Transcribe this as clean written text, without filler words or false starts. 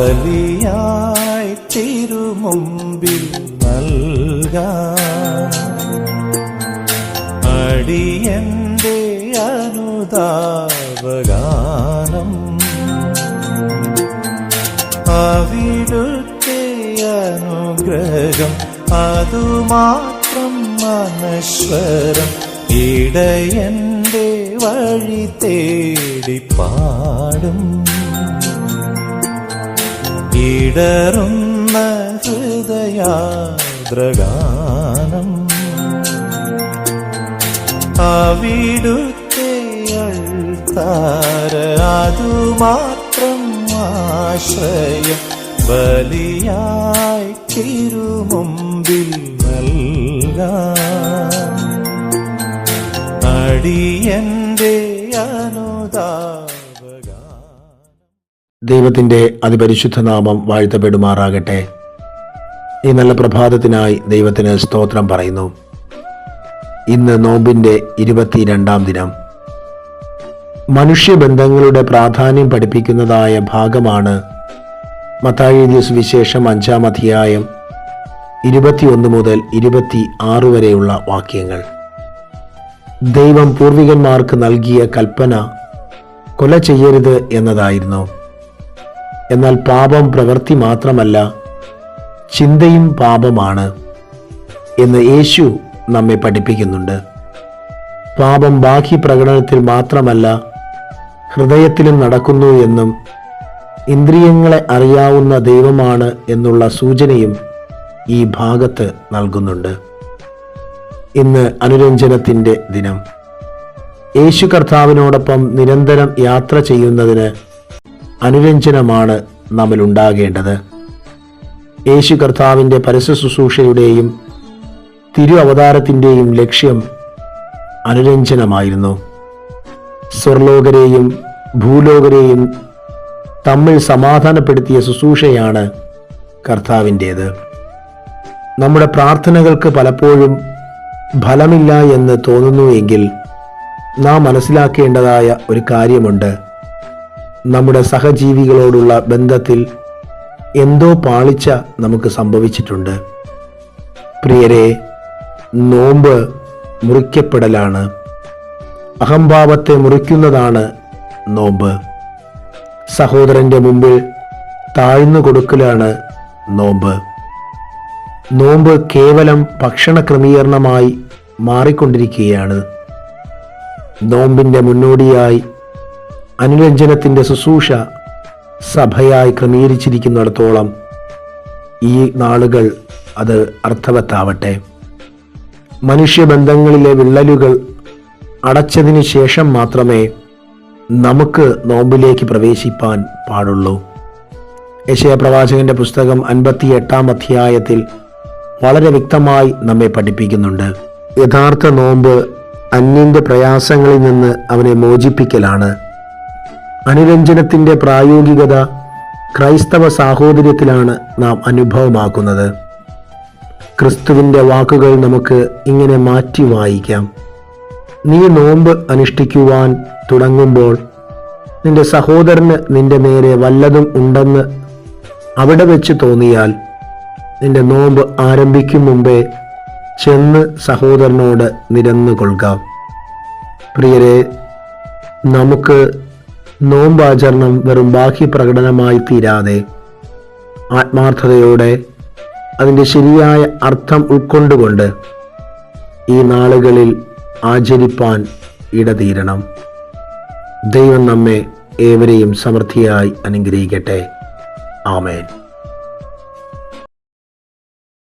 ബലിയായി തിരുമുമ്പിൽ നൽകാൻ അടിയന്റെ അനുതാപഗാനം അവിടുത്തെ അനുഗ്രഹം അതുമാത്രം അനശ്വരം ഇടയന്റെ വഴി തേടി പാടും ഇടറുന്ന ഹൃദയാദ്രഗാനം അവിടുത്തെ അൾത്താര അതുമാത്രം ആശ്രയം ബലിയായി തിരുമുമ്പിൽ നൽകാൻ അടിയന്റെ ദൈവത്തിൻ്റെ അതിപരിശുദ്ധ നാമം വാഴ്ത്തപ്പെടുമാറാകട്ടെ. ഈ നല്ല പ്രഭാതത്തിനായി ദൈവത്തിന് സ്തോത്രം പറയുന്നു. ഇന്ന് നോമ്പിൻ്റെ 22-ാം ദിനം. മനുഷ്യബന്ധങ്ങളുടെ പ്രാധാന്യം പഠിപ്പിക്കുന്നതായ ഭാഗമാണ് മത്തായി എഴുതിയ സുവിശേഷം 5-ാം അധ്യായം 21 മുതൽ 26 വരെയുള്ള വാക്യങ്ങൾ. ദൈവം പൂർവികന്മാർക്ക് നൽകിയ കൽപ്പന കൊല ചെയ്യരുത് എന്നതായിരുന്നു. എന്നാൽ പാപം പ്രവൃത്തി മാത്രമല്ല, ചിന്തയും പാപമാണ് എന്ന് യേശു നമ്മെ പഠിപ്പിക്കുന്നുണ്ട്. പാപം ബാഹ്യ പ്രകടനത്തിൽ മാത്രമല്ല, ഹൃദയത്തിലും നടക്കുന്നു എന്നും ഇന്ദ്രിയങ്ങളെ അറിയാവുന്ന ദൈവമാണ് എന്നുള്ള സൂചനയും ഈ ഭാഗത്ത് നൽകുന്നുണ്ട്. ഇന്ന് അനുരഞ്ജനത്തിൻ്റെ ദിനം. യേശു കർത്താവിനോടൊപ്പം നിരന്തരം യാത്ര ചെയ്യുന്നതിന് അനുരഞ്ജനമാണ് നമ്മിലുണ്ടാകേണ്ടത്. യേശു കർത്താവിൻ്റെ പരസ്യ ശുശ്രൂഷയുടെയും തിരു അവതാരത്തിൻ്റെയും ലക്ഷ്യം അനുരഞ്ജനമായിരുന്നു. സ്വർലോകരെയും ഭൂലോകരെയും തമ്മിൽ സമാധാനപ്പെടുത്തിയ ശുശ്രൂഷയാണ് കർത്താവിൻ്റേത്. നമ്മുടെ പ്രാർത്ഥനകൾക്ക് പലപ്പോഴും ഫലമില്ല എന്ന് തോന്നുന്നുവെങ്കിൽ നാം മനസ്സിലാക്കേണ്ടതായ ഒരു കാര്യമുണ്ട്. നമ്മുടെ സഹജീവികളോടുള്ള ബന്ധത്തിൽ എന്തോ പാളിച്ച നമുക്ക് സംഭവിച്ചിട്ടുണ്ട്. പ്രിയരെ, നോമ്പ് മുറിക്കപ്പെടലാണ്. അഹംഭാവത്തെ മുറിക്കുന്നതാണ് നോമ്പ്. സഹോദരന്റെ മുമ്പിൽ താഴ്ന്നു കൊടുക്കലാണ് നോമ്പ്. നോമ്പ് കേവലം ഭക്ഷണ ക്രമീകരണമായി മാറിക്കൊണ്ടിരിക്കുകയാണ്. നോമ്പിൻ്റെ മുന്നോടിയായി അനുരഞ്ജനത്തിൻ്റെ ശുശ്രൂഷ സഭയായി ക്രമീകരിച്ചിരിക്കുന്നിടത്തോളം ഈ നാളുകൾ അത് അർത്ഥവത്താവട്ടെ. മനുഷ്യബന്ധങ്ങളിലെ വിള്ളലുകൾ അടച്ചതിന് ശേഷം മാത്രമേ നമുക്ക് നോമ്പിലേക്ക് പ്രവേശിപ്പാൻ പാടുള്ളൂ. യെശയ്യാ പ്രവാചകന്റെ പുസ്തകം 58-ാം അധ്യായത്തിൽ വളരെ വ്യക്തമായി നമ്മെ പഠിപ്പിക്കുന്നുണ്ട്. യഥാർത്ഥ നോമ്പ് അന്യന്റെ പ്രയാസങ്ങളിൽ നിന്ന് അവനെ മോചിപ്പിക്കലാണ്. അനുരഞ്ജനത്തിൻ്റെ പ്രായോഗികത ക്രൈസ്തവ സാഹോദര്യത്തിലാണ് നാം അനുഭവമാക്കുന്നത്. ക്രിസ്തുവിൻ്റെ വാക്കുകൾ നമുക്ക് ഇങ്ങനെ മാറ്റി വായിക്കാം. നീ നോമ്പ് അനുഷ്ഠിക്കുവാൻ തുടങ്ങുമ്പോൾ നിന്റെ സഹോദരന് നിന്റെ നേരെ വല്ലതും ഉണ്ടെന്ന് അവിടെ വെച്ച് തോന്നിയാൽ നിന്റെ നോമ്പ് ആരംഭിക്കും മുമ്പേ ചെന്ന് സഹോദരനോട് നിരന്നു കൊള്ളുക. പ്രിയരെ, നമുക്ക് നോമ്പാചരണം വെറും ബാഹ്യ പ്രകടനമായി തീരാതെ ആത്മാർത്ഥതയോടെ അതിൻ്റെ ശരിയായ അർത്ഥം ഉൾക്കൊണ്ടുകൊണ്ട് ഈ നാളുകളിൽ ആചരിപ്പാൻ ഇടതീരണം. ദൈവം നമ്മെ ഏവരെയും സമൃദ്ധിയായി അനുഗ്രഹിക്കട്ടെ. ആമേൻ.